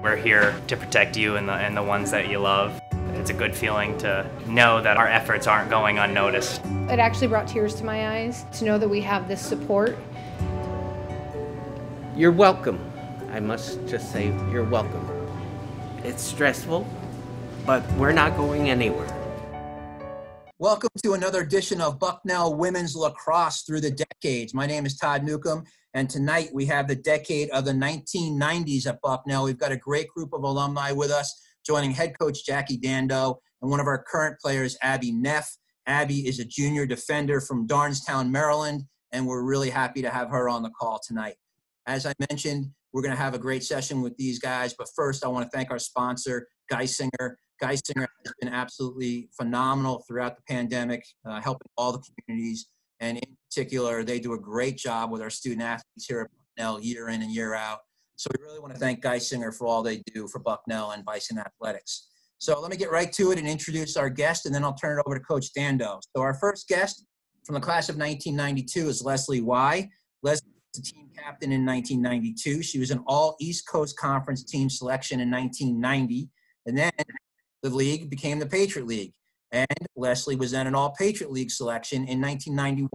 We're here to protect you and the ones that you love. It's a good feeling to know that our efforts aren't going unnoticed. It actually brought tears to my eyes to know that we have this support. You're welcome. I must just say you're welcome. It's stressful, but we're not going anywhere. Welcome to another edition of Bucknell Women's Lacrosse Through the Decades. My name is Todd Newcomb, and tonight we have the decade of the 1990s at Bucknell. We've got a great group of alumni with us, joining head coach Jackie Dando and one of our current players, Abby Neff. Abby is a junior defender from Darnestown, Maryland, and we're really happy to have her on the call tonight. As I mentioned, we're going to have a great session with these guys, but first I want to thank our sponsor, Geisinger. Geisinger has been absolutely phenomenal throughout the pandemic, helping all the communities, and in particular, they do a great job with our student athletes here at Bucknell year in and year out. So we really want to thank Geisinger for all they do for Bucknell and Bison Athletics. So let me get right to it and introduce our guest, and then I'll turn it over to Coach Dando. So our first guest from the class of 1992 is Leslie Y. Leslie was the team captain in 1992. She was an all East Coast Conference team selection in 1990, and then the league became the Patriot League. And Leslie was then an All-Patriot League selection in 1991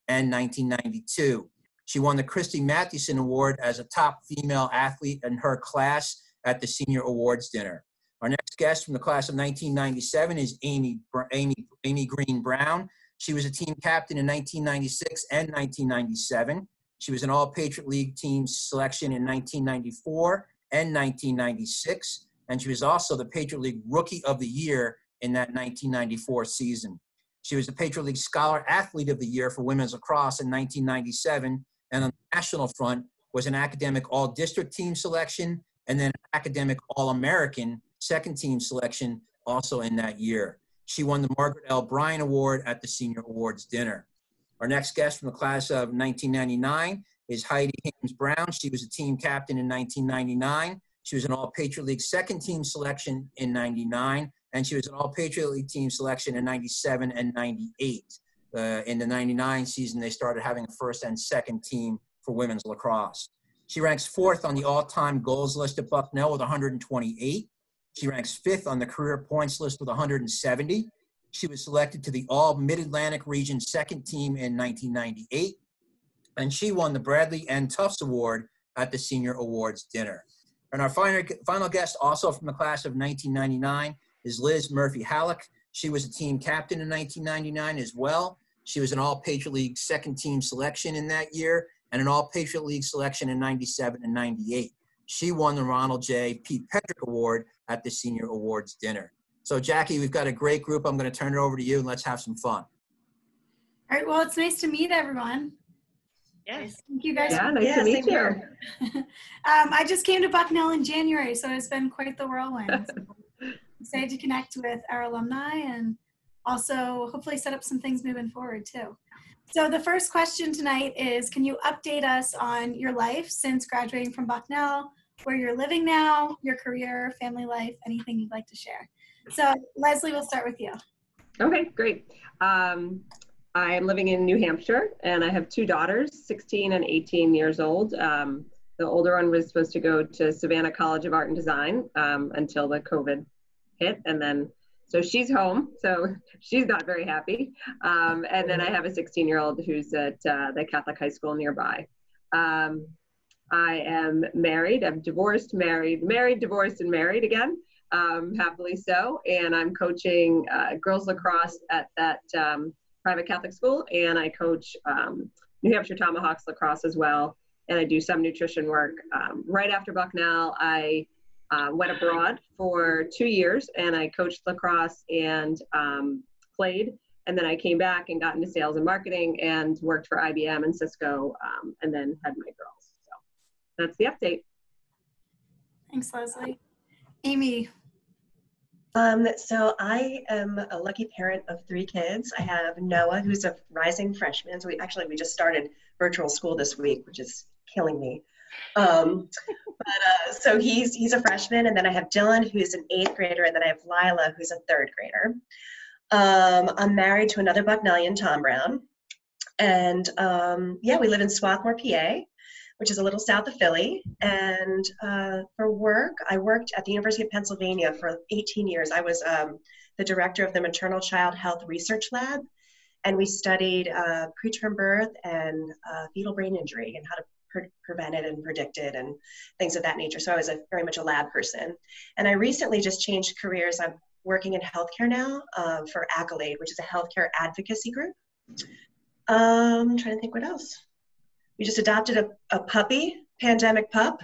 and 1992. She won the Christy Mathewson Award as a top female athlete in her class at the Senior Awards Dinner. Our next guest from the class of 1997 is Amy Green Brown. She was a team captain in 1996 and 1997. She was an All-Patriot League team selection in 1994 and 1996. And she was also the Patriot League Rookie of the Year in that 1994 season. She was the Patriot League Scholar Athlete of the Year for women's lacrosse in 1997, and on the national front was an academic all-district team selection and then an academic all-American second team selection also in that year. She won the Margaret L. Bryan Award at the Senior Awards Dinner. Our next guest from the class of 1999 is Heidi Haynes Brown. She was a team captain in 1999. She was an All-Patriot League second team selection in 99, and she was an All-Patriot League team selection in 97 and 98. In the 99 season, they started having a first and second team for women's lacrosse. She ranks fourth on the all-time goals list at Bucknell with 128. She ranks fifth on the career points list with 170. She was selected to the All-Mid-Atlantic Region second team in 1998, and she won the Bradley N. Tufts Award at the Senior Awards Dinner. And our final guest, also from the class of 1999, is Liz Murphy-Halleck. She was a team captain in 1999 as well. She was an All-Patriot League second team selection in that year and an All-Patriot League selection in 97 and 98. She won the Ronald J. Pete Petrick Award at the Senior Awards Dinner. So, Jackie, we've got a great group. I'm going to turn it over to you, and let's have some fun. All right. Well, it's nice to meet everyone. Yes. Thank you guys. Yeah, nice to meet you. I just came to Bucknell in January, so it's been quite the whirlwind. So excited to connect with our alumni and also hopefully set up some things moving forward too. So the first question tonight is, can you update us on your life since graduating from Bucknell, where you're living now, your career, family life, anything you'd like to share? So Leslie, we'll start with you. Okay, great. I'm living in New Hampshire, and I have two daughters, 16 and 18 years old. The older one was supposed to go to Savannah College of Art and Design until the COVID hit, and then so she's home, so she's not very happy. And then I have a 16-year-old who's at the Catholic high school nearby. I am married. I'm divorced, married, divorced, and married again, happily so. And I'm coaching girls lacrosse at that private Catholic school, and I coach New Hampshire Tomahawks lacrosse as well, and I do some nutrition work. Right after Bucknell, I went abroad for 2 years, and I coached lacrosse and played, and then I came back and got into sales and marketing and worked for IBM and Cisco, and then had my girls. So that's the update. Thanks, Leslie. Amy. So I am a lucky parent of 3 kids. I have Noah, who's a rising freshman. So we just started virtual school this week, which is killing me. So he's a freshman, and then I have Dylan, who's an 8th grader, and then I have Lila, who's a 3rd grader. I'm married to another Bucknellian, Tom Brown, and we live in Swarthmore, PA. which is a little south of Philly. And for work, I worked at the University of Pennsylvania for 18 years. I was the director of the Maternal Child Health Research Lab, and we studied preterm birth and fetal brain injury and how to prevent it and predict it and things of that nature. So I was very much a lab person. And I recently just changed careers. I'm working in healthcare now for Accolade, which is a healthcare advocacy group. I'm trying to think what else. We just adopted a puppy, pandemic pup,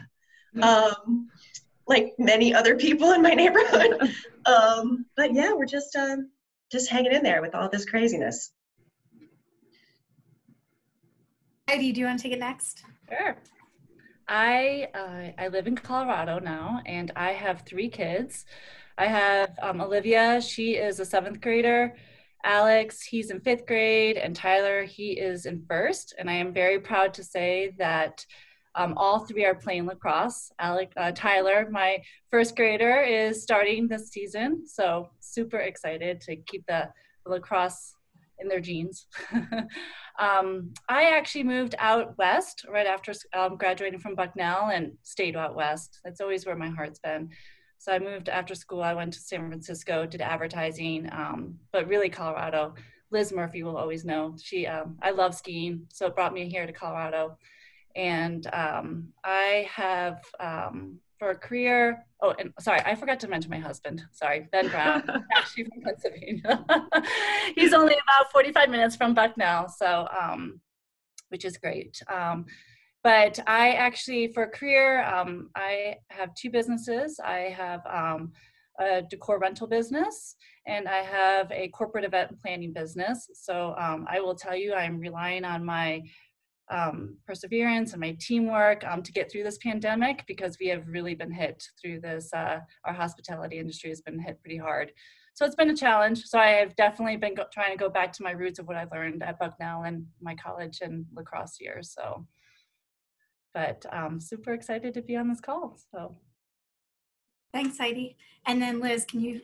like many other people in my neighborhood. But yeah, we're just hanging in there with all this craziness. Heidi, do you want to take it next? Sure. I live in Colorado now, and I have 3 kids. I have Olivia, she is a 7th grader. Alex, he's in 5th grade, and Tyler, he is in 1st. And I am very proud to say that all 3 are playing lacrosse. Tyler, my 1st grader, is starting this season, so super excited to keep the lacrosse in their genes. I actually moved out west right after graduating from Bucknell and stayed out west. That's always where my heart's been. So I moved after school. I went to San Francisco, did advertising, but really Colorado. Liz Murphy will always know. I love skiing, so it brought me here to Colorado. And I have, for a career, and sorry, I forgot to mention my husband. Sorry, Ben Brown, actually from Pennsylvania. He's only about 45 minutes from Bucknell, so, which is great. But I actually, for a career, I have 2 businesses. I have a decor rental business, and I have a corporate event planning business. So I will tell you, I'm relying on my perseverance and my teamwork to get through this pandemic, because we have really been hit through this. Our hospitality industry has been hit pretty hard. So it's been a challenge. So I have definitely been trying to go back to my roots of what I learned at Bucknell and my college and lacrosse years. So. But I'm super excited to be on this call. So, Thanks, Heidi. And then Liz, can you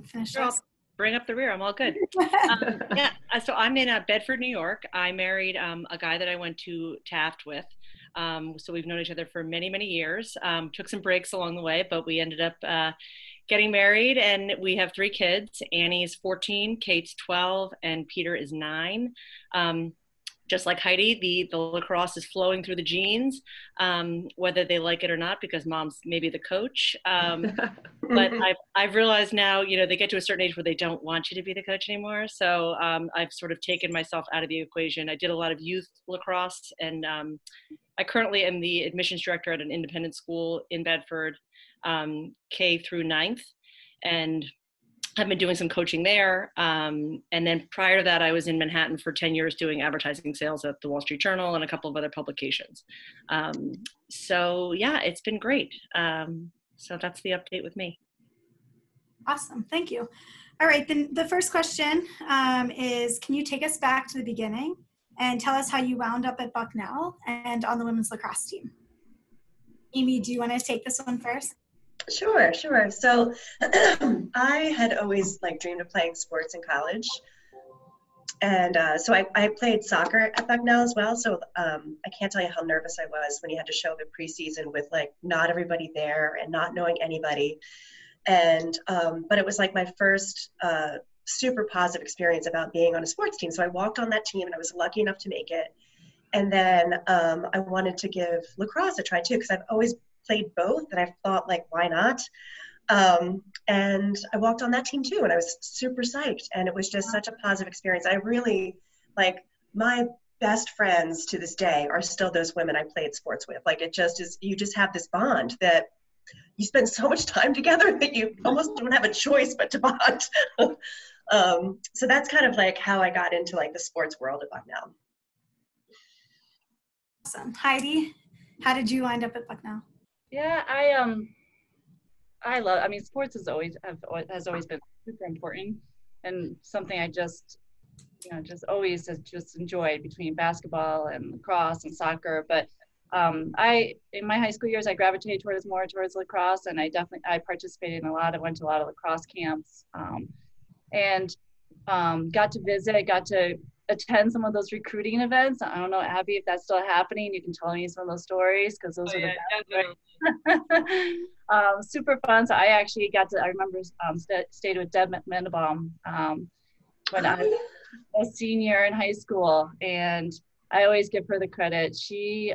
finish us? Bring up the rear. I'm all good. Yeah. So I'm in Bedford, New York. I married a guy that I went to Taft with. So we've known each other for many, many years. Took some breaks along the way, but we ended up getting married, and we have 3 kids. Annie's 14, Kate's 12, and Peter is 9. Just like Heidi, the lacrosse is flowing through the genes, whether they like it or not, because mom's maybe the coach. But I've realized now, they get to a certain age where they don't want you to be the coach anymore. So I've sort of taken myself out of the equation. I did a lot of youth lacrosse, and I currently am the admissions director at an independent school in Bedford, K through 9th. And I've been doing some coaching there. And then prior to that, I was in Manhattan for 10 years doing advertising sales at the Wall Street Journal and a couple of other publications. So yeah, it's been great. So that's the update with me. Awesome, thank you. All right, then the first question is, can you take us back to the beginning and tell us how you wound up at Bucknell and on the women's lacrosse team? Amy, do you want to take this one first? Sure. So I had always dreamed of playing sports in college. And so I played soccer at Bucknell as well. So I can't tell you how nervous I was when you had to show up at preseason with not everybody there and not knowing anybody. And but it was my first super positive experience about being on a sports team. So I walked on that team, and I was lucky enough to make it. And then I wanted to give lacrosse a try too, because I've always played both, and I thought why not? And I walked on that team too, and I was super psyched, and it was just such a positive experience. I really my best friends to this day are still those women I played sports with. It just is, you just have this bond that you spend so much time together that you almost don't have a choice but to bond. So that's kind of how I got into the sports world at Bucknell. Awesome. Heidi, how did you wind up at Bucknell? Yeah, sports has always been super important, and something I just always just enjoyed, between basketball and lacrosse and soccer. But in my high school years, I gravitated more towards lacrosse, and I participated in I went to a lot of lacrosse camps, and got to visit, got to attend some of those recruiting events. I don't know, Abby, if that's still happening. You can tell me some of those stories because those are the best. Right? Super fun. So I remember stayed with Deb Mendebaum when I was a senior in high school, and I always give her the credit. She,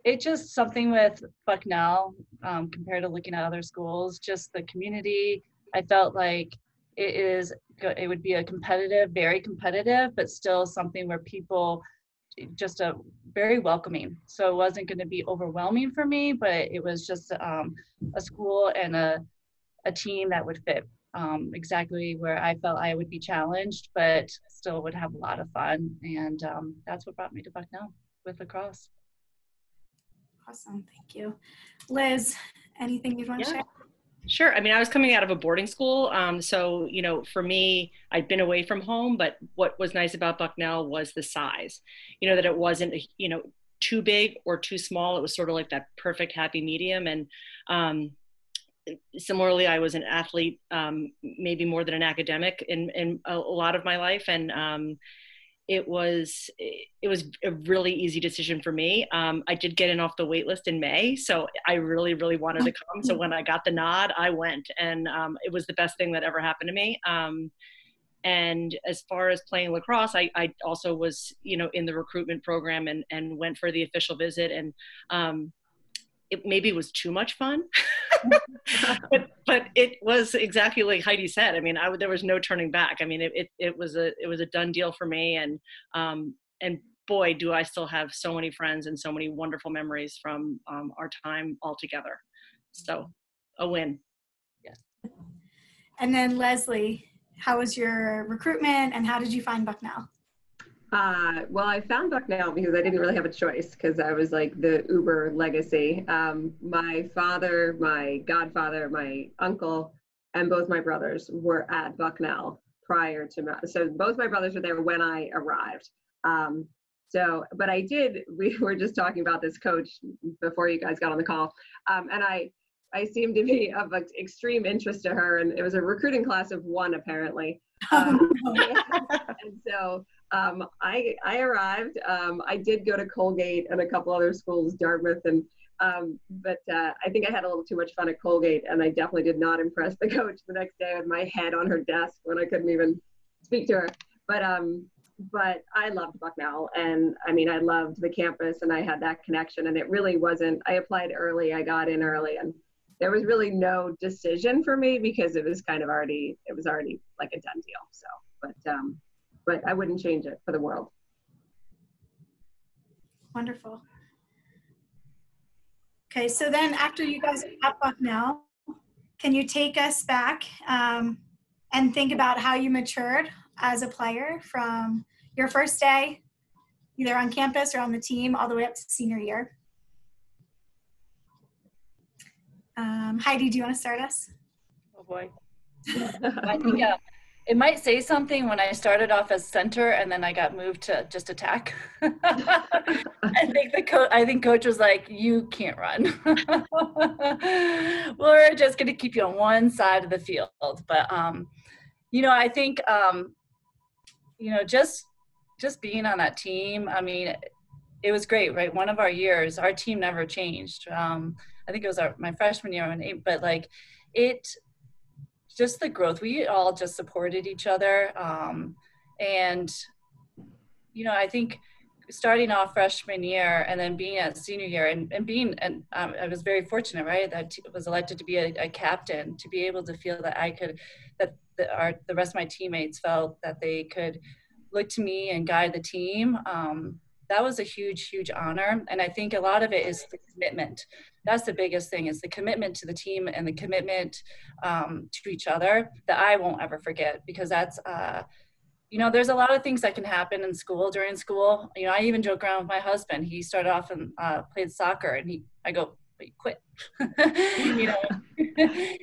it's just something with Bucknell compared to looking at other schools, just the community. I felt like it would be very competitive, but still something where people just very welcoming. So it wasn't going to be overwhelming for me, but it was just a school and a team that would fit exactly where I felt I would be challenged, but still would have a lot of fun. And that's what brought me to Bucknell with lacrosse. Awesome, thank you. Liz, anything you'd want to share? Sure. I mean, I was coming out of a boarding school. So, you know, for me, I'd been away from home, but what was nice about Bucknell was the size, you know, that it wasn't, you know, too big or too small. It was sort of like that perfect happy medium. And similarly, I was an athlete, maybe more than an academic in a lot of my life. And it was a really easy decision for me. I did get in off the wait list in May, so I really, really wanted to come. So when I got the nod, I went, and it was the best thing that ever happened to me. And as far as playing lacrosse, I also was, you know, in the recruitment program and went for the official visit, and it maybe was too much fun, but it was exactly like Heidi said. I mean, there was no turning back. I mean, it was a done deal for me. And boy, do I still have so many friends and so many wonderful memories from our time all together. So a win. Yes. And then Leslie, how was your recruitment and how did you find Bucknell? Well, I found Bucknell because I didn't really have a choice because I was like the Uber legacy. My father, my godfather, my uncle, and both my brothers were at Bucknell prior to, so both my brothers were there when I arrived. But we were just talking about this coach before you guys got on the call. And I seemed to be of extreme interest to her, and it was a recruiting class of one apparently. And so I arrived. I did go to Colgate and a couple other schools, Dartmouth, and but I think I had a little too much fun at Colgate, and I definitely did not impress the coach the next day with my head on her desk when I couldn't even speak to her. But I loved Bucknell, and I mean, I loved the campus, and I had that connection, and it really wasn't, I applied early, I got in early, and there was really no decision for me because it was kind of already like a done deal. So, but I wouldn't change it for the world. Wonderful. Okay, so then after you guys are at Bucknell, can you take us back and think about how you matured as a player from your first day, either on campus or on the team, all the way up to senior year? Heidi, do you want to start us? Oh boy. I think it might say something when I started off as center and then I got moved to just attack. I think coach was like, you can't run. We're just going to keep you on one side of the field. But, you know, I think, you know, just being on that team, I mean, it was great, right? One of our years, our team never changed. I think it was my freshman year, but like just the growth, we all just supported each other. And, you know, I think starting off freshman year and then being at senior year and I was very fortunate, right? That I was elected to be a captain, to be able to feel that the rest of my teammates felt that they could look to me and guide the team. That was a huge, huge honor. And I think a lot of it is the commitment. That's the biggest thing, is the commitment to the team and the commitment to each other that I won't ever forget, because that's, you know, there's a lot of things that can happen in school, during school. You know, I even joke around with my husband. He started off and played soccer, and I go, wait, quit. You know,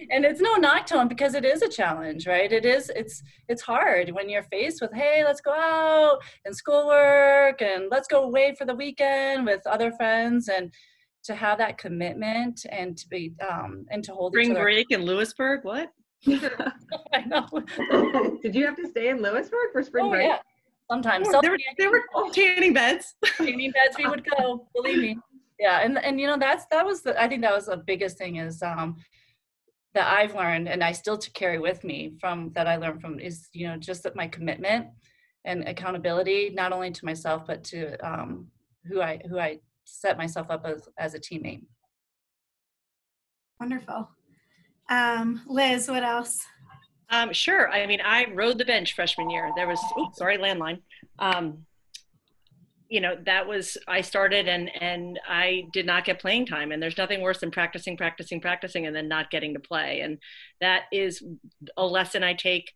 and it's no knock to him, because it is a challenge, right? It's hard when you're faced with, hey, let's go out and schoolwork and let's go away for the weekend with other friends, and to have that commitment and to be and to hold spring each other. break in Lewisburg. What? I know. Did you have to stay in Lewisburg for spring break? Yeah. Sometimes. Oh, there were tanning beds. Tanning beds, we would go, believe me. Yeah, and you know, that was I think that was the biggest thing is that I've learned, and I still to carry with me from that I learned from is, you know, just that my commitment and accountability, not only to myself, but to who I set myself up as a teammate. Wonderful. Liz, what else? Sure. I mean, I rode the bench freshman year. There was, oops, sorry, landline. You know, that was, I started and I did not get playing time, and there's nothing worse than practicing and then not getting to play. And that is a lesson I take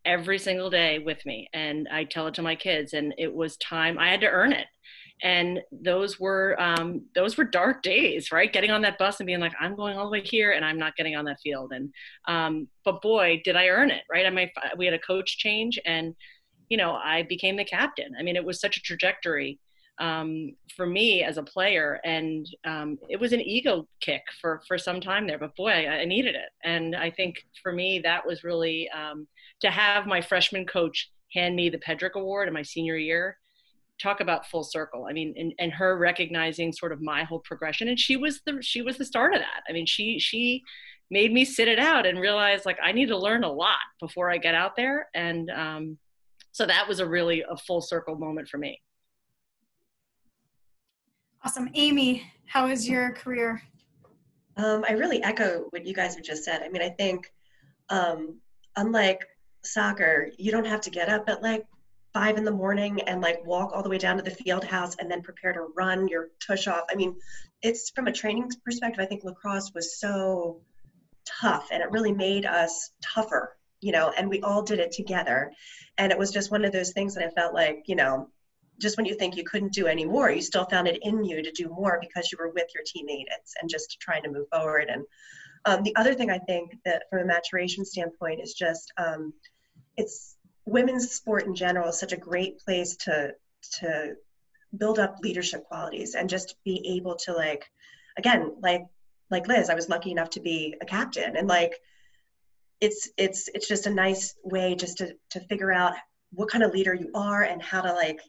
every single day with me. And I tell it to my kids, and it was time, I had to earn it. And those were dark days, right? Getting on that bus and being like, I'm going all the way here and I'm not getting on that field. And, but boy, did I earn it, right? We had a coach change, and, you know, I became the captain. I mean, it was such a trajectory for me as a player. And it was an ego kick for some time there, but boy, I needed it. And I think for me, that was really to have my freshman coach hand me the Pedrick Award in my senior year. Talk about full circle. I mean, and her recognizing sort of my whole progression. And she was the start of that. I mean, she made me sit it out and realize, like, I need to learn a lot before I get out there. And so that was a full circle moment for me. Awesome. Amy, how was your career? I really echo what you guys have just said. I mean, I think unlike soccer, you don't have to get up at like 5 in the morning and like walk all the way down to the field house and then prepare to run your tush off. I mean, it's from a training perspective, I think lacrosse was so tough, and it really made us tougher, you know, and we all did it together. And it was just one of those things that I felt like, you know, just when you think you couldn't do any more, you still found it in you to do more because you were with your teammates and just trying to move forward. And the other thing I think that from a maturation standpoint is just, it's women's sport in general is such a great place to build up leadership qualities and just be able to, like, again, like Liz, I was lucky enough to be a captain, and like, it's just a nice way just to figure out what kind of leader you are and how to like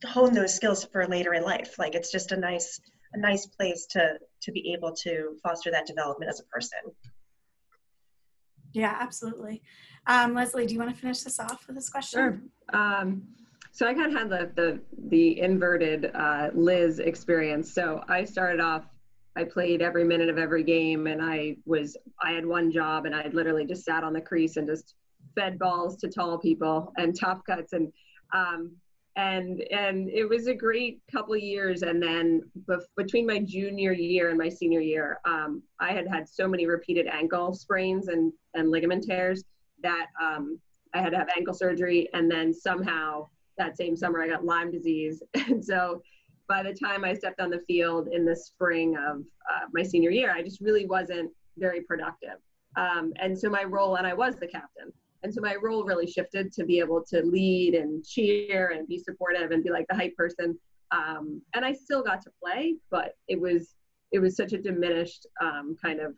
hone those skills for later in life. Like, it's just a nice place to be able to foster that development as a person. Yeah, absolutely. Leslie, do you want to finish this off with this question? Sure. So I kind of had the inverted Liz experience. So I started off, I played every minute of every game, and I had one job, and I had literally just sat on the crease and just fed balls to tall people and top cuts, and it was a great couple of years. And then between my junior year and my senior year, I had so many repeated ankle sprains and ligament tears that I had to have ankle surgery. And then somehow that same summer I got Lyme disease. And so by the time I stepped on the field in the spring of my senior year, I just really wasn't very productive. And so my role, and I was the captain, and so my role really shifted to be able to lead and cheer and be supportive and be like the hype person. And I still got to play, but it was such a diminished kind of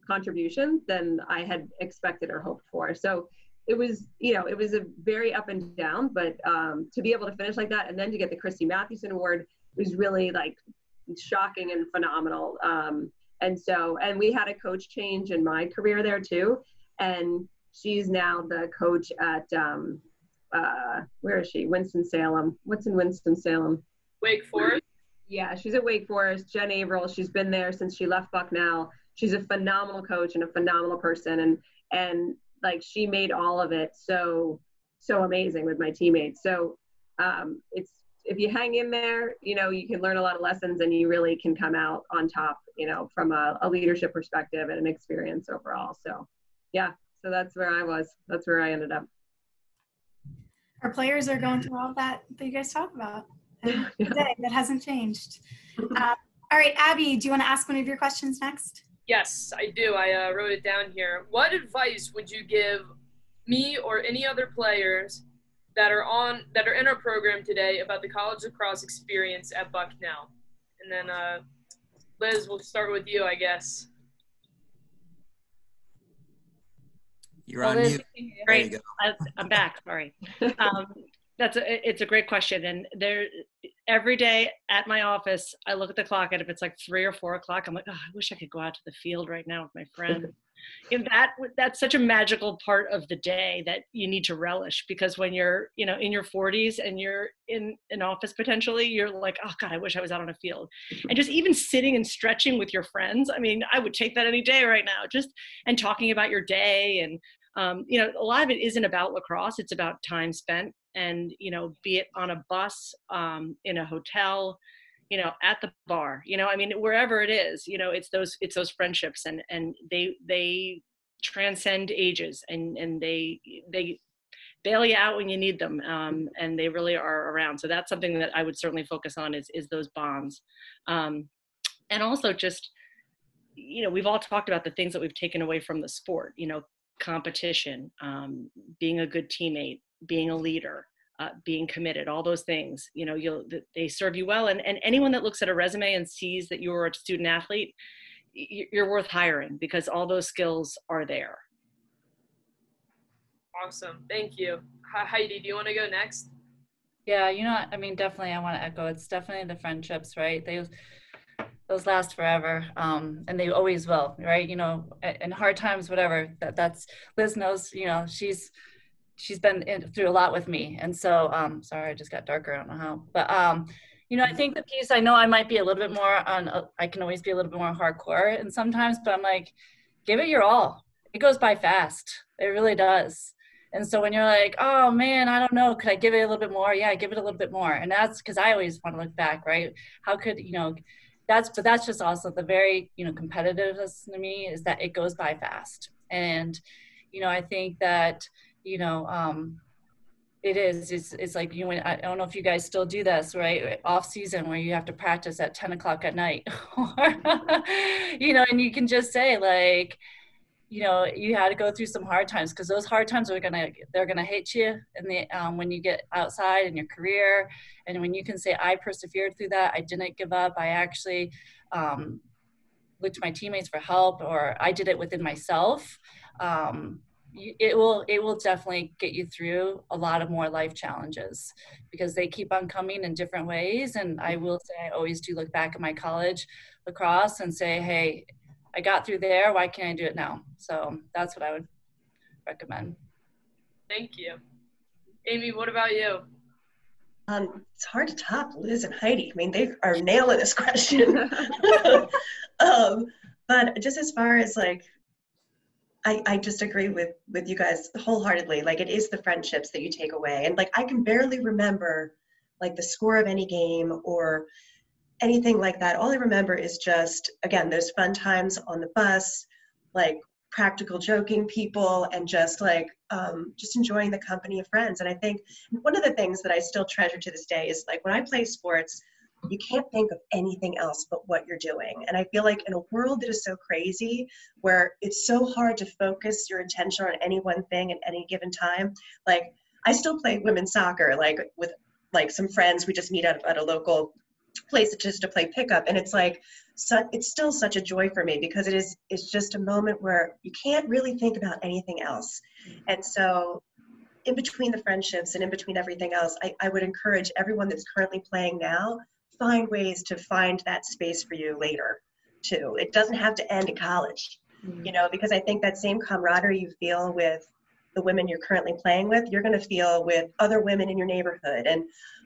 contribution than I had expected or hoped for. So it was, you know, it was a very up and down, but to be able to finish like that and then to get the Christy Mathewson Award was really like shocking and phenomenal. And we had a coach change in my career there too. And she's now the coach at, where is she? Winston-Salem. What's in Winston-Salem? Wake Forest? Yeah, she's at Wake Forest. Jen Averill, she's been there since she left Bucknell. She's a phenomenal coach and a phenomenal person. And like, she made all of it so amazing with my teammates. So if you hang in there, you know, you can learn a lot of lessons, and you really can come out on top, you know, from a leadership perspective and an experience overall. So yeah. So that's where I was. That's where I ended up. Our players are going through all that you guys talk about today. That hasn't changed. All right, Abby, do you want to ask one of your questions next? Yes, I do. I wrote it down here. What advice would you give me or any other players that are in our program today about the college lacrosse experience at Bucknell? And then Liz, we'll start with you, I guess. You're on mute. Great. I'm back. Sorry. It's a great question. And every day at my office, I look at the clock, and if it's like 3 or 4 o'clock, I'm like, oh, I wish I could go out to the field right now with my friend. And that's such a magical part of the day that you need to relish, because when you're, in your 40s and you're in an office potentially, you're like, oh God, I wish I was out on a field. And just even sitting and stretching with your friends, I mean, I would take that any day right now, and talking about your day. And a lot of it isn't about lacrosse. It's about time spent, and, be it on a bus, in a hotel, at the bar, I mean, wherever it is, it's those friendships, and they transcend ages, and they bail you out when you need them. And they really are around. So that's something that I would certainly focus on is those bonds. And also just, we've all talked about the things that we've taken away from the sport, competition, being a good teammate, being a leader, being committed, all those things, they serve you well. And anyone that looks at a resume and sees that you're a student athlete, you're worth hiring, because all those skills are there. Awesome. Thank you. Heidi, do you want to go next? Yeah, I mean, definitely I want to echo, it's definitely the friendships, right? Those last forever, and they always will, right? In hard times, whatever, that's Liz knows, she's been through a lot with me. And so, sorry, I just got darker, I don't know how, but, I think the piece, I know I might be a little bit more I can always be a little bit more hardcore and sometimes, but I'm like, give it your all. It goes by fast. It really does. And so when you're like, oh man, I don't know, could I give it a little bit more? Yeah, give it a little bit more. And that's because I always want to look back, right? How could, that's just also the very, competitiveness to me is that it goes by fast. And, I think that, it's like, I don't know if you guys still do this, right? Off season where you have to practice at 10 o'clock at night, and you can just say like, you had to go through some hard times, because those hard times they're gonna hit you when you get outside in your career. And when you can say, I persevered through that, I didn't give up, I actually looked to my teammates for help, or I did it within myself, it will definitely get you through a lot of more life challenges, because they keep on coming in different ways. And I will say, I always do look back at my college lacrosse and say, hey, I got through there, why can't I do it now? So that's what I would recommend. Thank you. Amy, what about you? It's hard to top Liz and Heidi. I mean, they are nailing this question. But just as far as like, I just agree with you guys wholeheartedly. Like, it is the friendships that you take away. And like, I can barely remember like the score of any game or anything like that. All I remember is just, again, those fun times on the bus, like practical joking people, and just like, just enjoying the company of friends. And I think one of the things that I still treasure to this day is like, when I play sports, you can't think of anything else but what you're doing. And I feel like in a world that is so crazy, where it's so hard to focus your attention on any one thing at any given time, like I still play women's soccer, like with like some friends, we just meet at a local place just to play pickup. And it's like, it's still such a joy for me, because it's just a moment where you can't really think about anything else. And so in between the friendships and in between everything else, I would encourage everyone that's currently playing now, find ways to find that space for you later too. It doesn't have to end at college, because I think that same camaraderie you feel with the women you're currently playing with, you're going to feel with other women in your neighborhood and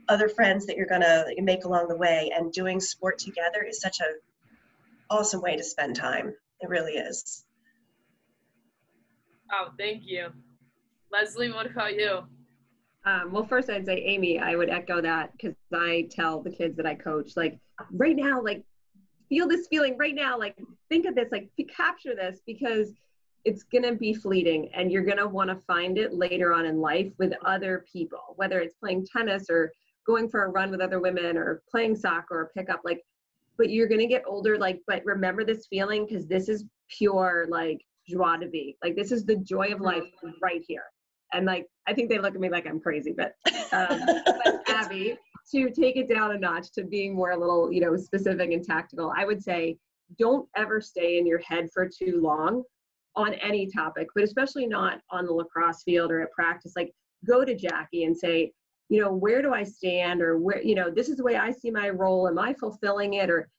other friends that you're going to make along the way. And doing sport together is such an awesome way to spend time. It really is. Oh, thank you. Leslie, what about you? Well, first I'd say, Amy, I would echo that, because I tell the kids that I coach, like right now, like feel this feeling right now, like think of this, like capture this, because it's going to be fleeting, and you're going to want to find it later on in life with other people, whether it's playing tennis or going for a run with other women or playing soccer or pickup, like, but you're going to get older, like, but remember this feeling, because this is pure, like, joie de vivre. Like, this is the joy of life right here. And like, I think they look at me like I'm crazy, but Abby, to take it down a notch to being more a little, specific and tactical, I would say, don't ever stay in your head for too long on any topic, but especially not on the lacrosse field or at practice. Like, go to Jackie and say, you know, where do I stand, or where, you know, this is the way I see my role. Am I fulfilling it? Or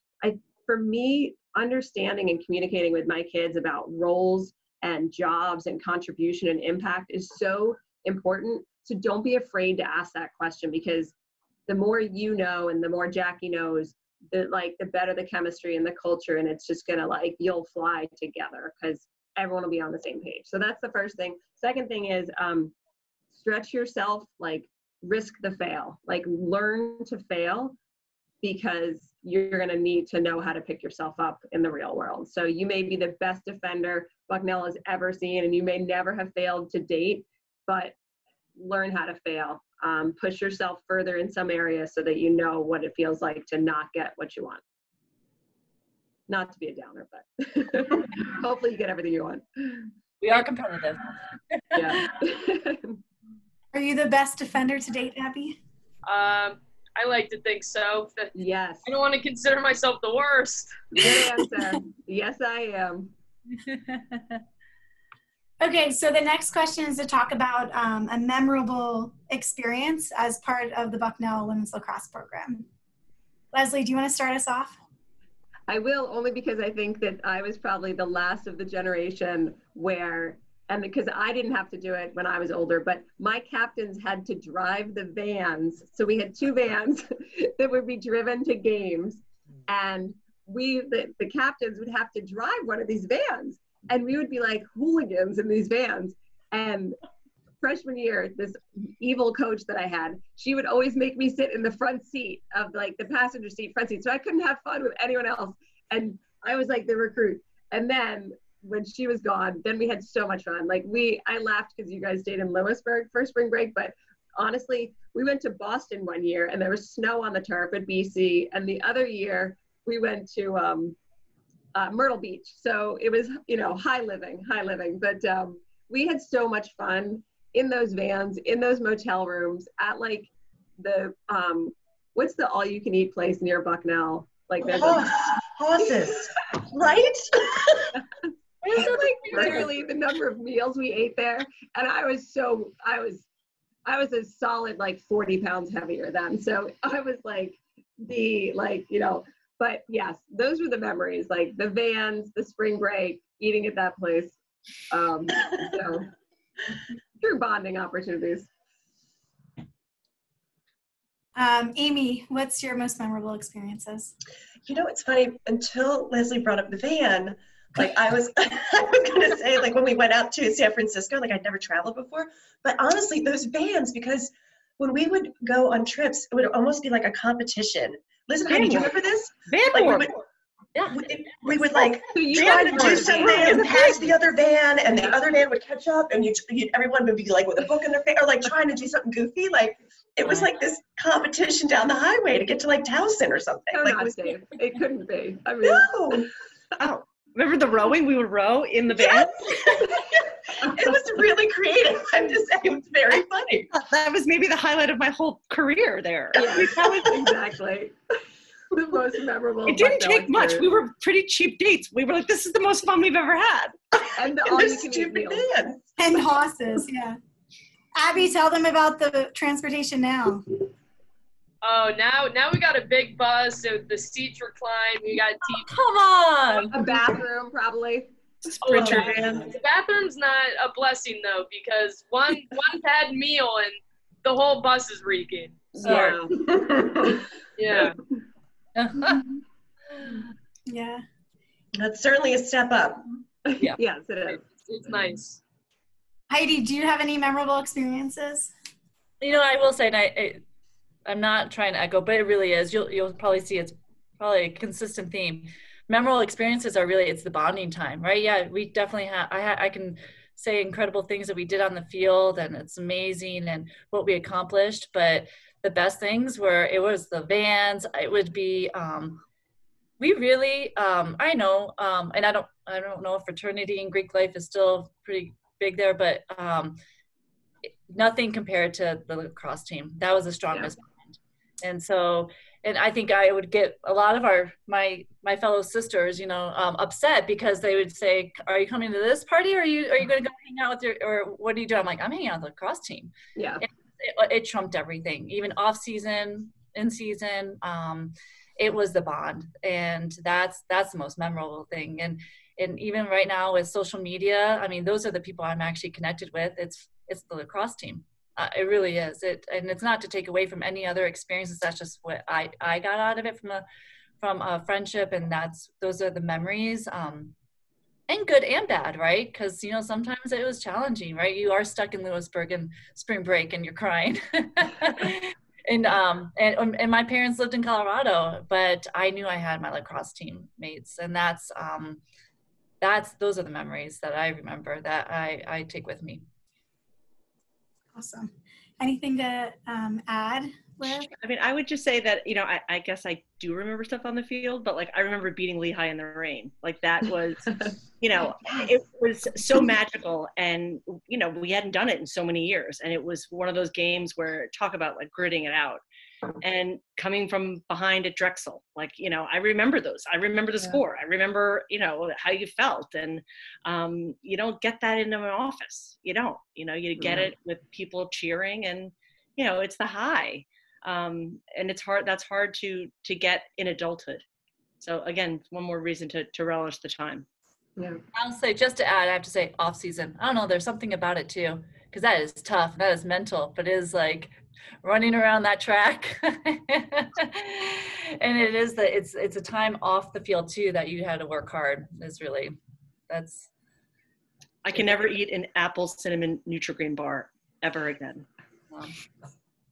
for me, understanding and communicating with my kids about roles and jobs and contribution and impact is so important. So don't be afraid to ask that question, because the more you know and the more Jackie knows, the better the chemistry and the culture, and it's just gonna, like, you'll fly together because everyone will be on the same page. So that's the first thing. Second thing is stretch yourself, like risk the fail, like learn to fail, because you're gonna need to know how to pick yourself up in the real world. So you may be the best defender Bucknell has ever seen, and you may never have failed to date, but learn how to fail. Push yourself further in some areas so that you know what it feels like to not get what you want. Not to be a downer, but hopefully you get everything you want. We are competitive. Yeah. Are you the best defender to date, Abby? I like to think so. Yes. I don't want to consider myself the worst. Good answer. Yes, I am. Okay, so the next question is to talk about a memorable experience as part of the Bucknell Women's Lacrosse program. Leslie, do you want to start us off? I will, only because I think that I was probably the last of the generation where, and because I didn't have to do it when I was older, but my captains had to drive the vans. So we had 2 vans that would be driven to games, and the captains would have to drive one of these vans. And we would be like hooligans in these vans. And freshman year, this evil coach that I had, she would always make me sit in the front seat of, like, the passenger seat, front seat. So I couldn't have fun with anyone else. And I was like the recruit. And then when she was gone, then we had so much fun. Like I laughed because you guys stayed in Lewisburg for spring break, but honestly, we went to Boston one year and there was snow on the turf at BC. And the other year we went to, Myrtle Beach. So it was, you know, high living, but we had so much fun in those vans, in those motel rooms, at like the, what's the all you can eat place near Bucknell? Like there's Hosses, right? Like literally the number of meals we ate there. And I was a solid like 40 pounds heavier then. So I was like you know, but yes, those were the memories, like the vans, the spring break, eating at that place. So true bonding opportunities. Amy, what's your most memorable experiences? You know, it's funny, until Leslie brought up the van, like I was going to say, like when we went out to San Francisco, like I'd never traveled before, but honestly, those vans, because when we would go on trips, it would almost be like a competition. Listen, did you remember this? We would like try to do something and pass the other van, and the other van would catch up, and everyone would be like with a book in their face, or like trying to do something goofy. Like it was like this competition down the highway to get to like Towson or something. So like it couldn't be. I mean, no. Oh, remember the rowing? We would row in the van. Yes. It was really creative. I'm just saying, it was very funny. That was maybe the highlight of my whole career there. Yeah, that was exactly the most memorable. It didn't take much. We were pretty cheap dates. We were like, this is the most fun we've ever had. And the all you can eat meals. And horses, yeah. Abby, tell them about the transportation now. Oh, now we got a big bus, so the seats recline. We got TV. Come on. A bathroom, probably. The bathroom's not a blessing though, because one bad meal and the whole bus is reeking. So, yeah. Yeah. That's certainly a step up. Yeah. Yes, it is. It's nice. Heidi, do you have any memorable experiences? You know, I will say, and I'm not trying to echo, but it really is. You'll probably see it's probably a consistent theme. Memorable experiences are really, it's the bonding time, right? Yeah, we definitely have, I can say incredible things that we did on the field, and it's amazing and what we accomplished, but the best things it was the vans. It would be, we really, I know, and I don't know if fraternity and Greek life is still pretty big there, but nothing compared to the lacrosse team. That was the strongest bond. And so, and I think I would get a lot of my fellow sisters, you know, upset because they would say, "Are you coming to this party, or are you going to go hang out with or what do you do?" I'm like, "I'm hanging out with the lacrosse team." Yeah. And it trumped everything, even off season, in season. It was the bond, and that's the most memorable thing. And even right now with social media, I mean, those are the people I'm actually connected with. It's the lacrosse team. It really is. And it's not to take away from any other experiences. That's just what I got out of it from a friendship, and those are the memories. And good and bad, right? Because, you know, sometimes it was challenging, right? You are stuck in Lewisburg in spring break and you're crying. And my parents lived in Colorado, but I knew I had my lacrosse teammates, and those are the memories that I remember that I take with me. Awesome. Anything to add, Liv? I mean, I would just say that, you know, I guess I do remember stuff on the field, but like I remember beating Lehigh in the rain. Like that was, you know, it was so magical, and, you know, we hadn't done it in so many years. And it was one of those games where talk about like gritting it out. And coming from behind at Drexel, like, you know, I remember those. I remember the score. I remember, you know, how you felt. And you don't get that in an office. You don't, you know, you get it with people cheering, and, you know, it's the high. And it's hard. That's hard to get in adulthood. So again, one more reason to relish the time. Yeah. I'll say, just to add, I have to say off season. I don't know. There's something about it too, because that is tough. That is mental, but it is like running around that track. And it is it's a time off the field too that you had to work hard. I can never eat an apple cinnamon Nutri-Grain bar ever again.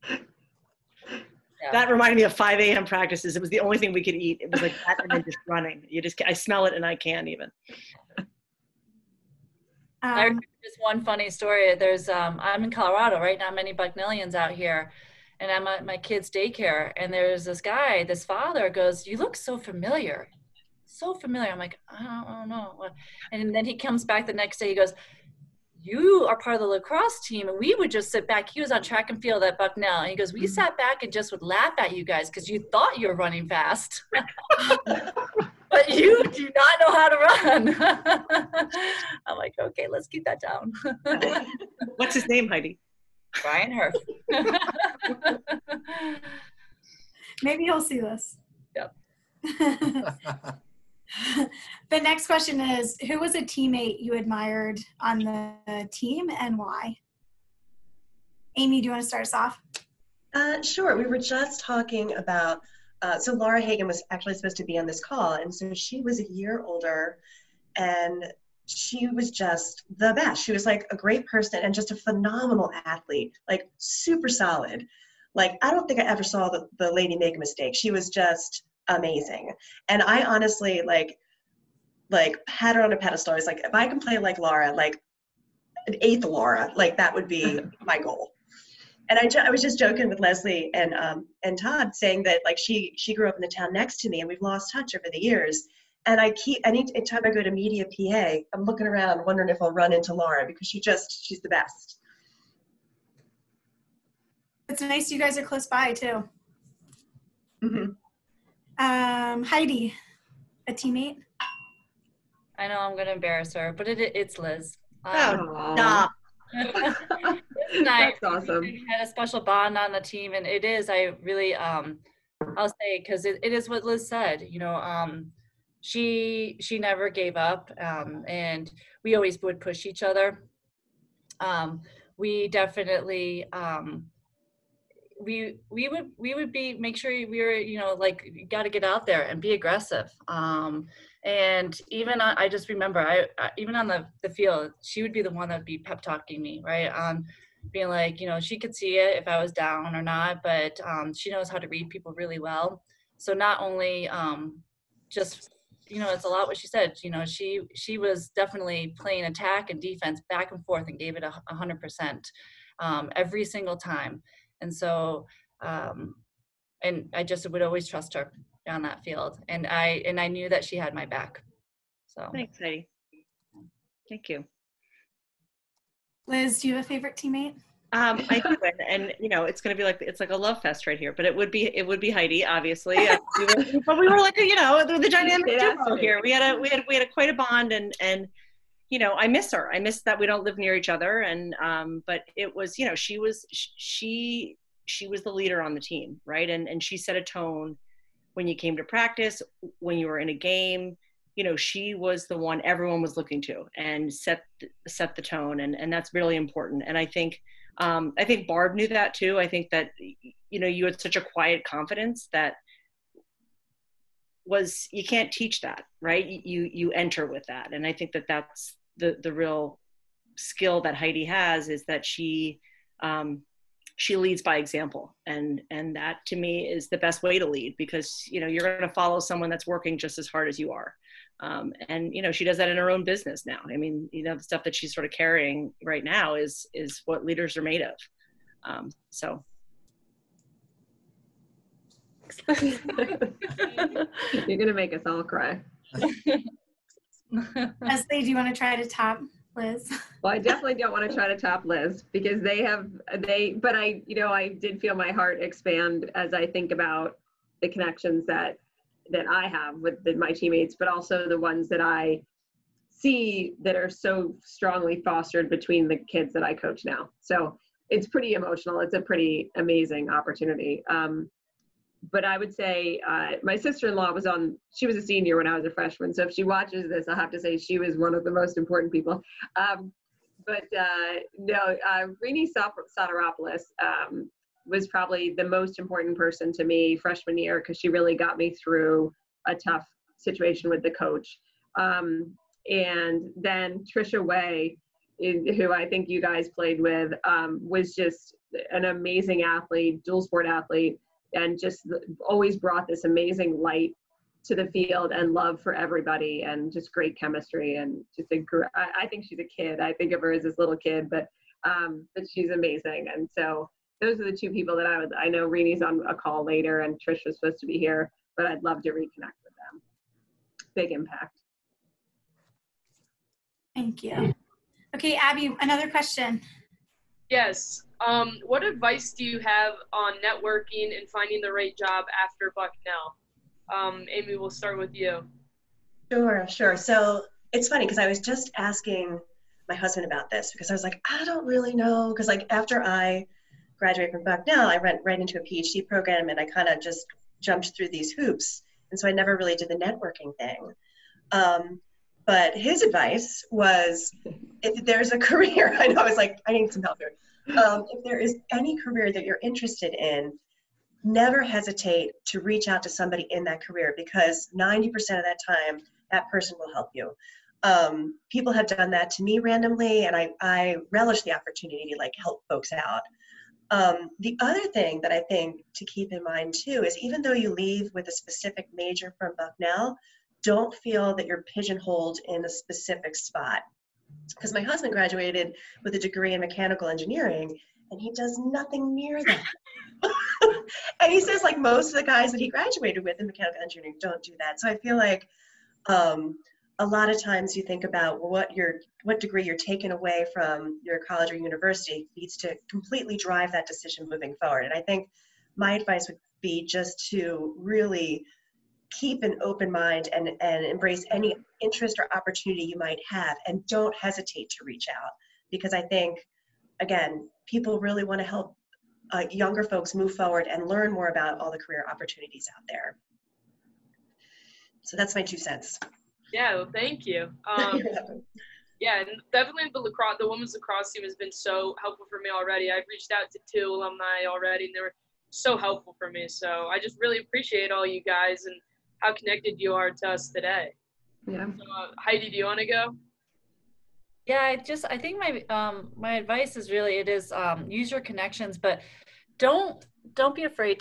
Yeah. That reminded me of 5 a.m. practices. It was the only thing we could eat. It was like that, and then just running. I smell it and I can't even. I remember just one funny story. There's I'm in Colorado right now, many Bucknellians out here, and I'm at my kid's daycare, and there's this guy, this father goes, "You look so familiar." So familiar. I'm like, I don't know. And then he comes back the next day, he goes, "You are part of the lacrosse team." And we would just sit back. He was on track and field at Bucknell. And he goes, "We sat back and just would laugh at you guys because you thought you were running fast." But you do not know how to run. I'm like, okay, let's keep that down. What's his name, Heidi? Brian Herf. Maybe he'll see this. Yep. The next question is, who was a teammate you admired on the team and why? Amy, do you want to start us off? Sure. We were just talking about, so Laura Hagan was actually supposed to be on this call, and so she was a year older, and she was just the best. She was like a great person and just a phenomenal athlete, like super solid. Like, I don't think I ever saw the lady make a mistake. She was just amazing. And I honestly like had her on a pedestal. I was like, if I can play like Laura, like an 8th Laura, like that would be my goal. And I was just joking with Leslie and Todd, saying that like she grew up in the town next to me, and we've lost touch over the years. And anytime I go to media PA, I'm looking around wondering if I'll run into Laura, because she's the best. It's nice you guys are close by too. Mm-hmm. Heidi, a teammate? I know I'm going to embarrass her, but it's Liz. Stop. Nice. That's awesome. We had a special bond on the team, and it is, I really, I'll say, because it is what Liz said, you know, she never gave up, and we always would push each other. We definitely, we would make sure we were, you know, like, you got to get out there and be aggressive. And even I just remember, I even on the field, she would be the one that would be pep talking me, right? Being like, you know, she could see it if I was down or not, but she knows how to read people really well. So not only just, you know, it's a lot what she said, you know, she was definitely playing attack and defense back and forth and gave it 100% every single time. And so, and I just would always trust her on that field. And I knew that she had my back. So thanks, Heidi. Thank you. Liz, do you have a favorite teammate? I do, and you know, it's gonna be like, it's like a love fest right here. But it would be Heidi, obviously. But we were like, you know, the dynamic duo here. We had quite a bond, and you know, I miss her. I miss that we don't live near each other. And, but it was, you know, she was the leader on the team, right? And she set a tone when you came to practice, when you were in a game. You know, she was the one everyone was looking to and set the tone. And that's really important. And I think Barb knew that too. I think that, you know, you had such a quiet confidence that you can't teach that, right? You enter with that. And I think that that's the real skill that Heidi has, is that she leads by example. And that to me is the best way to lead, because, you know, you're going to follow someone that's working just as hard as you are. And, you know, she does that in her own business now. I mean, you know, the stuff that she's sort of carrying right now is what leaders are made of. So. You're going to make us all cry. Leslie, do you want to try to top Liz? Well, I definitely don't want to try to top Liz, because but I did feel my heart expand as I think about the connections that I have with my teammates, but also the ones that I see that are so strongly fostered between the kids that I coach now. So it's pretty emotional. It's a pretty amazing opportunity. But I would say my sister-in-law she was a senior when I was a freshman. So if she watches this, I'll have to say she was one of the most important people. Rini Soteropoulos was probably the most important person to me freshman year, because she really got me through a tough situation with the coach. And then Trisha Way, who I think you guys played with, was just an amazing athlete, dual sport athlete, and just always brought this amazing light to the field and love for everybody, and just great chemistry. And just I think she's a kid. I think of her as this little kid, but she's amazing. And so those are the two people that I know Rini's on a call later, and Trish was supposed to be here, but I'd love to reconnect with them. Big impact. Thank you. Okay, Abby, another question. Yes. What advice do you have on networking and finding the right job after Bucknell? Amy, we'll start with you. Sure. So it's funny, because I was just asking my husband about this, because I was like, I don't really know. Because like after I graduated from Bucknell, I went right into a PhD program, and I kind of just jumped through these hoops. And so I never really did the networking thing. But his advice was, if there's a career, I know, I was like, I need some help here. If there is any career that you're interested in, never hesitate to reach out to somebody in that career, because 90% of that time, that person will help you. People have done that to me randomly, and I relish the opportunity to like help folks out. The other thing that I think to keep in mind too is, even though you leave with a specific major from Bucknell, don't feel that you're pigeonholed in a specific spot. Because my husband graduated with a degree in mechanical engineering, and he does nothing near that. And he says like most of the guys that he graduated with in mechanical engineering don't do that. So I feel like a lot of times you think about what degree you're taking away from your college or university needs to completely drive that decision moving forward. And I think my advice would be just to really keep an open mind and embrace any interest or opportunity you might have, and don't hesitate to reach out, because I think, again, people really want to help younger folks move forward and learn more about all the career opportunities out there. So that's my 2 cents. Yeah, well, thank you. Yeah, and definitely the women's lacrosse team has been so helpful for me already. I've reached out to 2 alumni already, and they were so helpful for me. So I just really appreciate all you guys and how connected you are to us today. Yeah. So, Heidi, do you want to go? Yeah, I think my advice is really, use your connections, but don't be afraid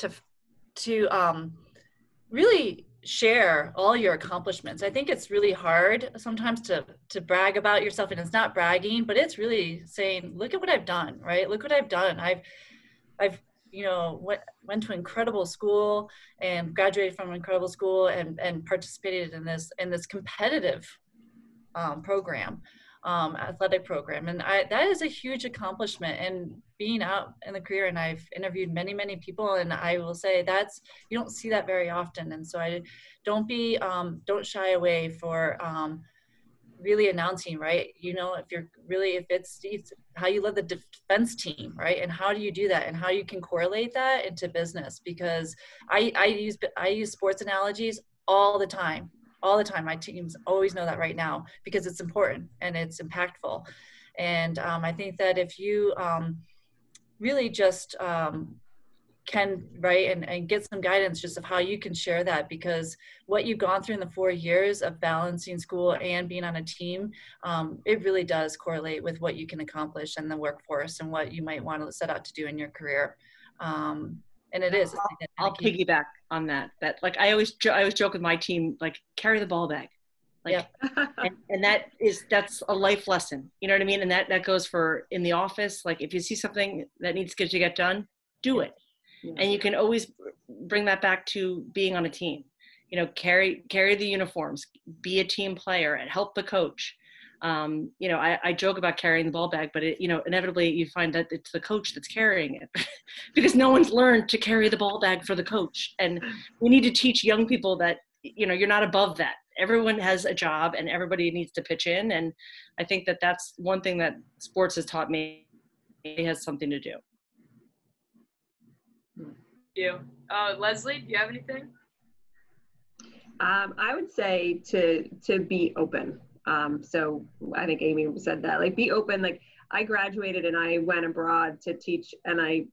to really share all your accomplishments. I think it's really hard sometimes to brag about yourself, and it's not bragging, but it's really saying, look at what I've done, right? Look what I've done. I've went to incredible school and graduated from an incredible school and participated in this competitive program, athletic program. And that is a huge accomplishment, and being out in the career, and I've interviewed many, many people, and I will say you don't see that very often. And so don't shy away for really announcing, right? You know, if it's how you led the defense team, right? And how do you do that, and how you can correlate that into business? Because I use sports analogies all the time. My teams always know that right now, because it's important and it's impactful. And I think that if you really just can, right, and get some guidance just of how you can share that, because what you've gone through in the 4 years of balancing school and being on a team, it really does correlate with what you can accomplish in the workforce and what you might want to set out to do in your career. And it is. I'll piggyback on that. That, like, I always joke with my team, like, carry the ball bag. Like, yeah. and that's a life lesson. You know what I mean? And that goes for in the office. Like, if you see something that needs to get done, do it. And you can always bring that back to being on a team. You know, carry the uniforms, be a team player, and help the coach. You know, I joke about carrying the ball bag, but you know, inevitably you find that it's the coach that's carrying it because no one's learned to carry the ball bag for the coach. And we need to teach young people that, you know, you're not above that. Everyone has a job and everybody needs to pitch in. And I think that that's one thing that sports has taught me. It has something to do. You. Leslie, do you have anything? I would say to be open. So I think Amy said that, like, be open. Like, I graduated and I went abroad to teach, and I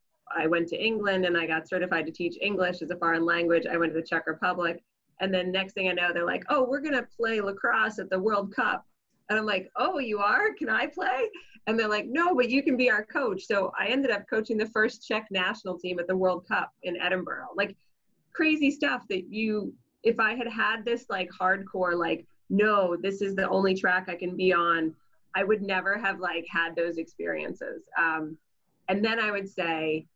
went to England and I got certified to teach English as a foreign language. I went to the Czech Republic, and then next thing I know, they're like, oh, we're gonna play lacrosse at the World Cup. And I'm like, oh, you are? Can I play? And they're like, no, but you can be our coach. So I ended up coaching the first Czech national team at the World Cup in Edinburgh. Like, crazy stuff that if I had this, like, hardcore, like, no, this is the only track I can be on, I would never have, like, had those experiences. And then I would say,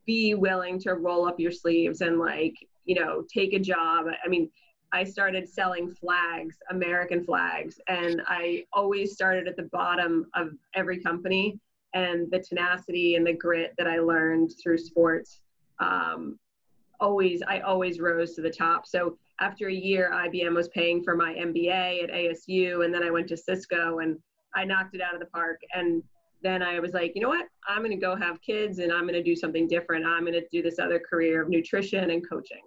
be willing to roll up your sleeves and, like, you know, take a job. I mean, I started selling flags, American flags, and I always started at the bottom of every company, and the tenacity and the grit that I learned through sports, I always rose to the top. So after a year, IBM was paying for my MBA at ASU, and then I went to Cisco and I knocked it out of the park. And then I was like, you know what, I'm going to go have kids and I'm going to do something different. I'm going to do this other career of nutrition and coaching.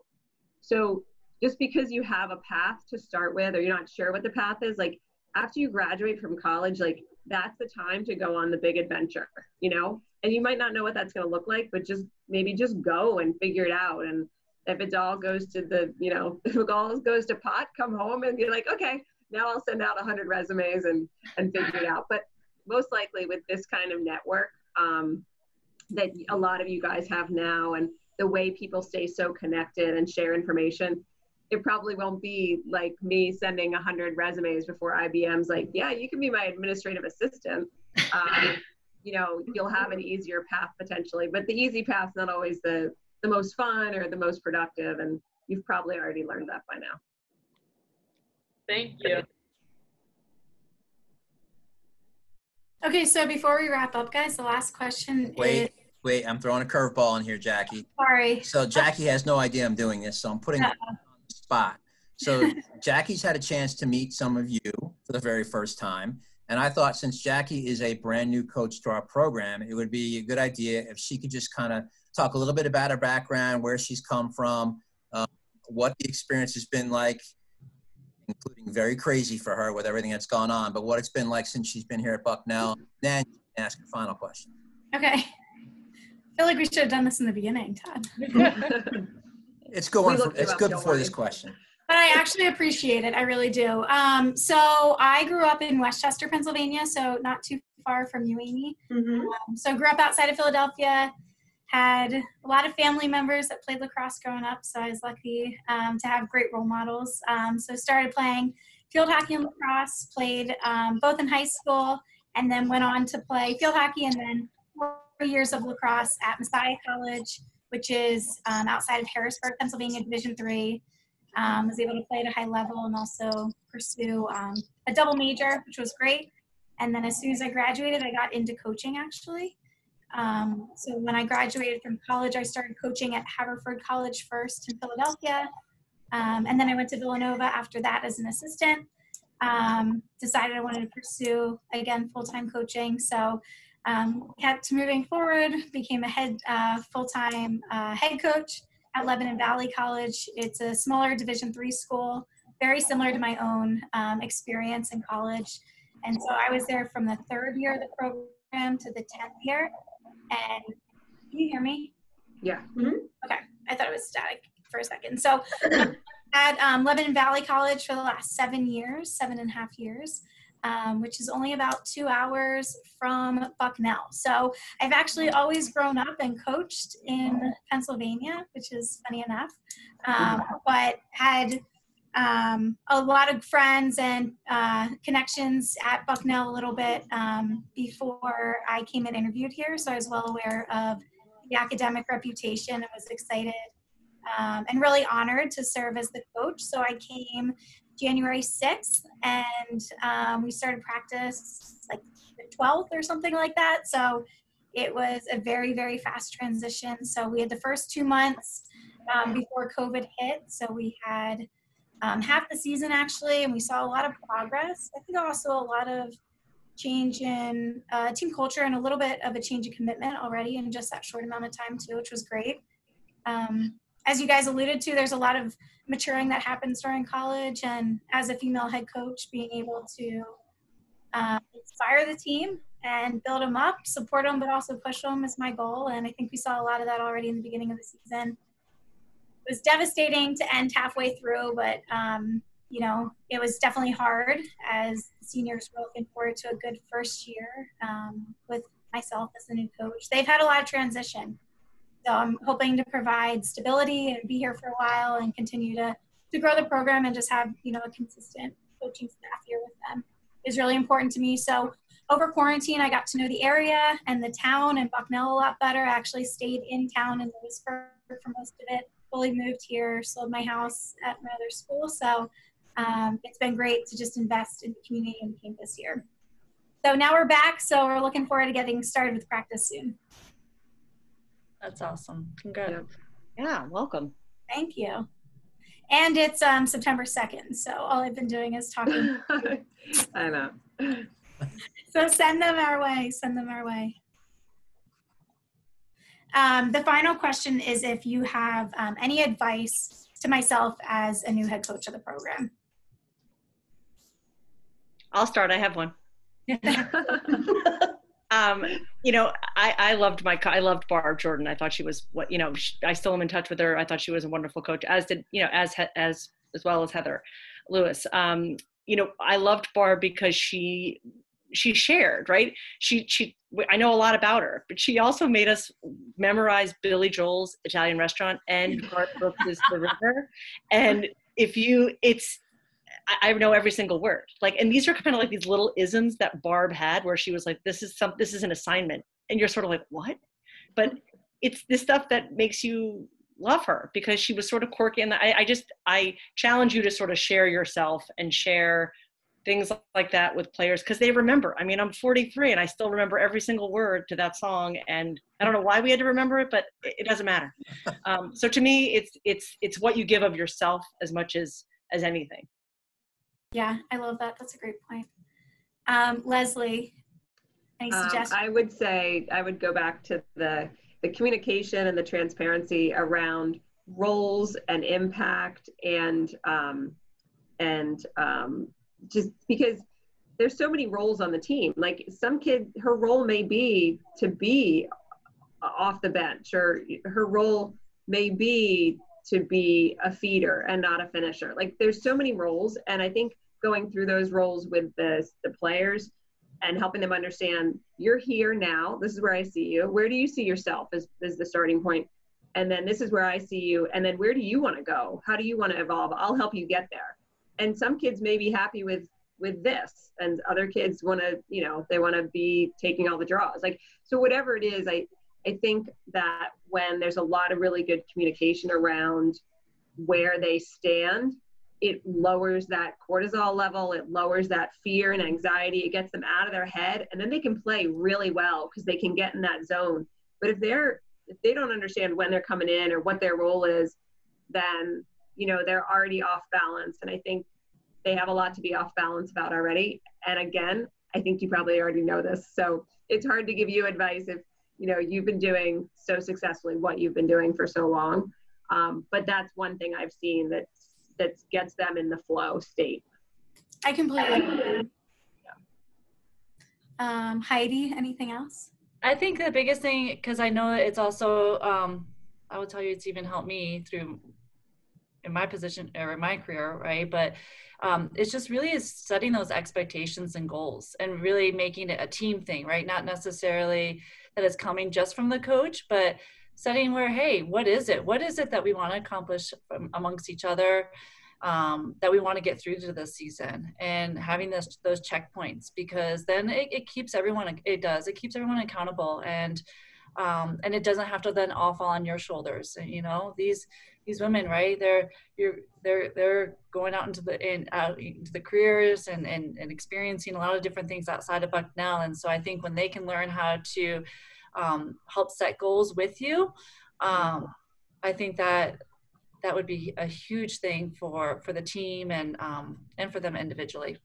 So just because you have a path to start with, or you're not sure what the path is, like, after you graduate from college, like, that's the time to go on the big adventure, you know? And you might not know what that's going to look like, but maybe just go and figure it out. And if it all goes to if it all goes to pot, come home and be like, okay, now I'll send out 100 resumes and figure it out. But most likely with this kind of network that a lot of you guys have now, and the way people stay so connected and share information, it probably won't be like me sending 100 resumes before IBM's like, yeah, you can be my administrative assistant. You know, you'll have an easier path potentially, but the easy path's not always the most fun or the most productive. And you've probably already learned that by now. Thank you. Okay, so before we wrap up, guys, the last question is... Wait, I'm throwing a curveball in here, Jackie. Sorry. So Jackie has no idea I'm doing this, so I'm putting her on the spot. So Jackie's had a chance to meet some of you for the very first time. And I thought, since Jackie is a brand new coach to our program, it would be a good idea if she could just kind of talk a little bit about her background, where she's come from, what the experience has been like, including very crazy for her with everything that's gone on, but what it's been like since she's been here at Bucknell. Then ask your final question. Okay. I feel like we should have done this in the beginning, Todd. It's good before this question. But I actually appreciate it. I really do. So I grew up in Westchester, Pennsylvania, so not too far from you, Amy. Mm-hmm. So grew up outside of Philadelphia, had a lot of family members that played lacrosse growing up, so I was lucky to have great role models. So started playing field hockey and lacrosse, played both in high school, and then went on to play field hockey and then 4 years of lacrosse at Messiah College, which is outside of Harrisburg, Pennsylvania, Division III. Was able to play at a high level and also pursue a double major, which was great. And then as soon as I graduated, I got into coaching, actually. So when I graduated from college, I started coaching at Haverford College first in Philadelphia. And then I went to Villanova after that as an assistant. decided I wanted to pursue, again, full-time coaching. So kept moving forward, became a full-time head coach at Lebanon Valley College. It's a smaller Division III school, very similar to my own experience in college. And so I was there from the 3rd year of the program to the 10th year. And can you hear me? Yeah. Okay. I thought it was static for a second. So at Lebanon Valley College for the last 7.5 years, which is only about 2 hours from Bucknell. So I've actually always grown up and coached in Pennsylvania, which is funny enough, but had a lot of friends and connections at Bucknell a little bit before I came and interviewed here. So I was well aware of the academic reputation and was excited and really honored to serve as the coach. So I came January 6th and we started practice like the 12th or something like that. So it was a very, very fast transition. So we had the first 2 months before COVID hit. So we had half the season actually, and we saw a lot of progress. I think also a lot of change in team culture and a little bit of a change in commitment already in just that short amount of time too, which was great. As you guys alluded to, there's a lot of maturing that happens during college, and as a female head coach, being able to inspire the team and build them up, support them, but also push them is my goal. And I think we saw a lot of that already in the beginning of the season. It was devastating to end halfway through, but you know, it was definitely hard as seniors were looking forward to a good first year with myself as the new coach. They've had a lot of transition. So I'm hoping to provide stability and be here for a while and continue to grow the program and just have, you know, a consistent coaching staff here with them is really important to me. So over quarantine, I got to know the area and the town and Bucknell a lot better. I actually stayed in town in Lewisburg for most of it, fully moved here, sold my house at my other school. So it's been great to just invest in the community and campus here. So now we're back. So we're looking forward to getting started with practice soon. That's awesome. Congrats. Yeah, welcome. Thank you. And it's September 2nd, so all I've been doing is talking. I know. So send them our way, send them our way. The final question is if you have any advice to myself as a new head coach of the program. I'll start. I have one. You know, I loved Barb Jordan. I thought she was what, you know, I still am in touch with her. I thought she was a wonderful coach, as did, you know, as well as Heather Lewis. You know, I loved Barb because she shared, right? I know a lot about her, but she also made us memorize Billy Joel's Italian Restaurant and Garth Brooks' The River. And I know every single word. Like, and these are kind of like these little isms that Barb had, where she was like, "This is an assignment," and you're sort of like, "What?" But it's this stuff that makes you love her because she was sort of quirky. And I challenge you to sort of share yourself and share things like that with players because they remember. I mean, I'm 43 and I still remember every single word to that song, and I don't know why we had to remember it, but it doesn't matter. So to me, it's what you give of yourself as much as anything. Yeah, I love that. That's a great point. Leslie, any suggestions? I would say I would go back to the communication and the transparency around roles and impact and just because there's so many roles on the team. Like some kid, her role may be to be off the bench, or her role may be to be a feeder and not a finisher. Like there's so many roles, and I think going through those roles with the players and helping them understand, you're here now, this is where I see you, where do you see yourself is the starting point, and then this is where I see you, and then where do you want to go, how do you want to evolve, I'll help you get there. And some kids may be happy with this, and other kids want to, you know, they want to be taking all the draws. Like, so whatever it is, I think that when there's a lot of really good communication around where they stand, it lowers that cortisol level, it lowers that fear and anxiety, it gets them out of their head, and then they can play really well because they can get in that zone. But if they don't understand when they're coming in or what their role is, then, you know, they're already off balance. And I think they have a lot to be off balance about already. And again, I think you probably already know this. So it's hard to give you advice if, you know, you've been doing so successfully what you've been doing for so long. But that's one thing I've seen that gets them in the flow state. I completely agree. Heidi, anything else? I think the biggest thing, because I know it's also, I will tell you, it's even helped me through in my position or in my career, right? But it's just really is setting those expectations and goals and really making it a team thing, right? Not necessarily that it's coming just from the coach, but setting where, hey, what is it? What is it that we want to accomplish amongst each other, that we want to get through to this season, and having those checkpoints, because then it keeps everyone, it keeps everyone accountable, and it doesn't have to then all fall on your shoulders. You know, these women, right? They're going out into the careers and experiencing a lot of different things outside of Bucknell. And so I think when they can learn how to help set goals with you, I think that would be a huge thing for the team and for them individually.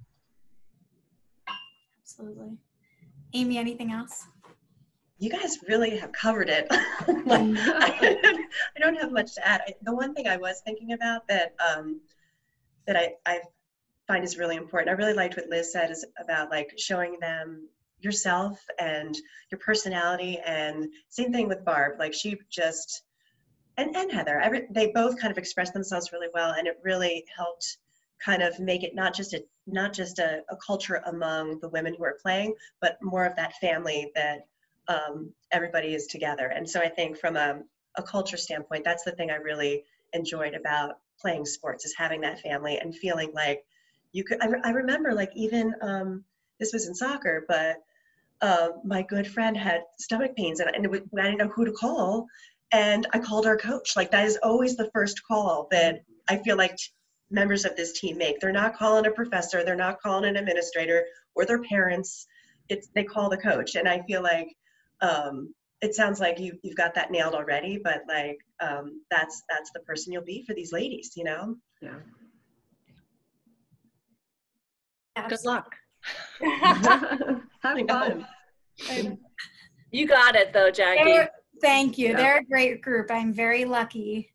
Absolutely. Amy, anything else? You guys really have covered it. I don't have much to add. The one thing I was thinking about that I find is really important, I really liked what Liz said, is about like showing them yourself and your personality, and same thing with Barb. Like she just, and Heather, they both kind of expressed themselves really well, and it really helped kind of make it not just a culture among the women who are playing, but more of that family that everybody is together. And so I think from a culture standpoint, that's the thing I really enjoyed about playing sports, is having that family and feeling like you could. I remember, like, even this was in soccer, but my good friend had stomach pains, and I didn't know who to call, and I called our coach. Like, that is always the first call that I feel like members of this team make. They're not calling a professor, they're not calling an administrator or their parents. They call the coach, and I feel like it sounds like you've got that nailed already, but like that's the person you'll be for these ladies, you know? Yeah. Good luck. Have fun. You got it though, Jackie. Thank you. Yeah. They're a great group. I'm very lucky.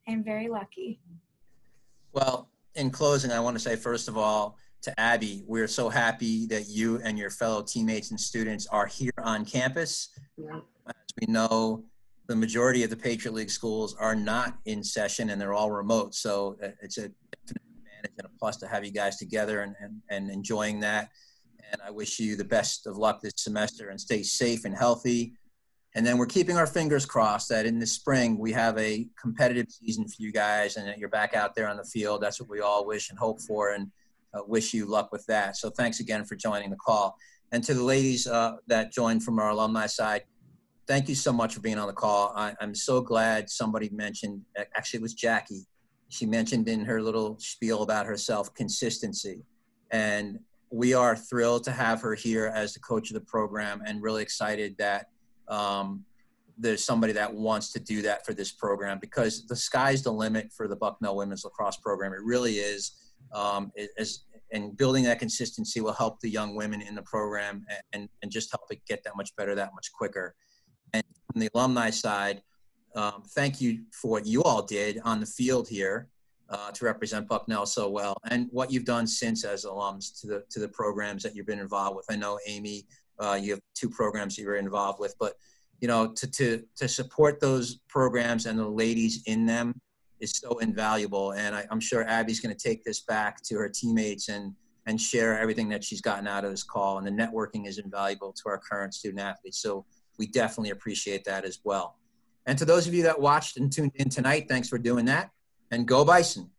Well, in closing, I want to say, first of all, to Abby, we're so happy that you and your fellow teammates and students are here on campus. Yeah. As we know, the majority of the Patriot League schools are not in session and they're all remote. So it's a definite advantage and a plus to have you guys together and enjoying that. And I wish you the best of luck this semester, and stay safe and healthy. And then we're keeping our fingers crossed that in the spring we have a competitive season for you guys and that you're back out there on the field. That's what we all wish and hope for, and wish you luck with that. So thanks again for joining the call. And to the ladies that joined from our alumni side, thank you so much for being on the call. I'm so glad somebody mentioned, actually it was Jackie, she mentioned in her little spiel about herself, consistency. And we are thrilled to have her here as the coach of the program, and really excited that there's somebody that wants to do that for this program, because the sky's the limit for the Bucknell women's lacrosse program. It really is. And building that consistency will help the young women in the program and just help it get that much better, that much quicker. And from the alumni side, thank you for what you all did on the field here to represent Bucknell so well, and what you've done since as alums to the programs that you've been involved with. I know, Amy, you have 2 programs you're involved with, but you know, to support those programs and the ladies in them is so invaluable. And I'm sure Abby's going to take this back to her teammates and share everything that she's gotten out of this call. And the networking is invaluable to our current student athletes. So we definitely appreciate that as well. And to those of you that watched and tuned in tonight, thanks for doing that. And go Bison.